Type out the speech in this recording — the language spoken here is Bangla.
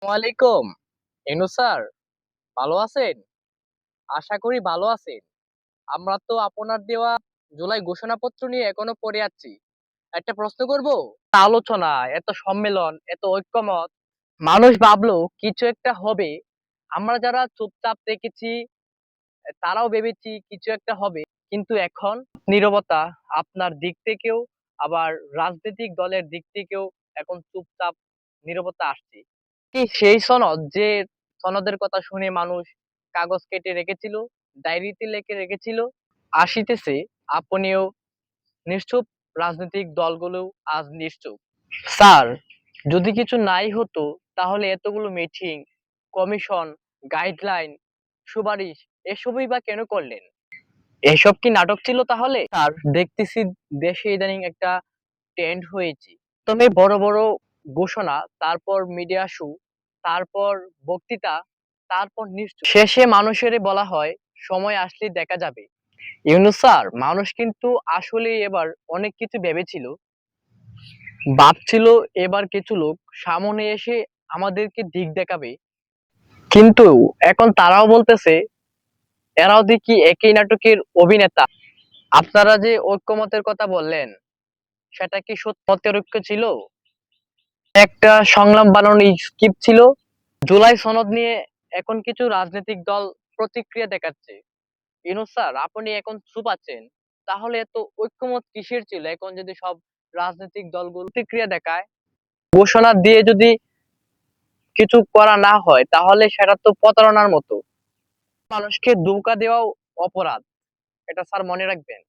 ওয়ালাইকুম। স্যার, ভালো আছেন? আশা করি ভালো আছেন। আমরা তো আপনার দেওয়া জুলাই ঘোষণাপত্র নিয়ে এখনো পড়ে আছি। একটা প্রশ্ন করব? আলোচনা, এত সম্মেলন, এত ঐক্যমত, মানুষ ভাবলো কিছু একটা হবে। আমরা যারা চুপচাপ দেখেছি তারাও ভেবেছি কিছু একটা হবে। কিন্তু এখন নীরবতা, আপনার দিক থেকেও আবার রাজনৈতিক দলের দিক থেকেও এখন চুপচাপ নীরবতা আসছে। কি সেই সনদ যে সনদের কথা শুনে মানুষ কাগজ কেটে রেখেছিল, ডায়েরিতে লিখে রেখেছিল, আসিতেছে আপনিও নিশ্চুপ, রাজনৈতিক দলগুলো আজ নিশ্চুপ। স্যার, যদি কিছু নাই হতো তাহলে এতগুলো মিটিং, কমিশন, গাইডলাইন, সুপারিশ এসবই বা কেন করলেন? এসব কি নাটক ছিল তাহলে? স্যার, দেখতেছি দেশে ইদানিং একটা ট্রেন্ড হয়েছে। প্রথমে বড় বড় ঘোষণা, তারপর মিডিয়া শো, তারপর বক্তৃতা, তারপর নিশ্চয় শেষে মানুষের বলা হয় সময় আসলে দেখা যাবে। ইউনূস স্যার, মানুষ কিন্তু আসলে এবার অনেক কিছু ভেবেছিল, ভাবছিল এবার কিছু লোক সামনে এসে আমাদেরকে দিক দেখাবে, কিন্তু এখন তারাও বলতেছে এরাও দেখি একই নাটকের অভিনেতা। আপনারা যে ঐক্যমতের কথা বললেন, সেটা কি সত্যি মতের ঐক্য ছিল? একটা সংলাপ বানানোর স্ক্রিপ্ট ছিল? জুলাই সনদ নিয়ে এখন কিছু রাজনৈতিক দল প্রতিক্রিয়া দেখাচ্ছে। ইউনূস স্যার, আপনি এখন চুপ আছেন, তাহলে এত ঐক্যমত কিসের ছিল? এখন যদি সব রাজনৈতিক দলগুলো প্রতিক্রিয়া দেখায়, ঘোষণা দিয়ে যদি কিছু করা না হয়, তাহলে সেটা তো প্রতারণার মতো। মানুষকে ধোঁকা দেওয়াও অপরাধ, এটা স্যার মনে রাখবেন।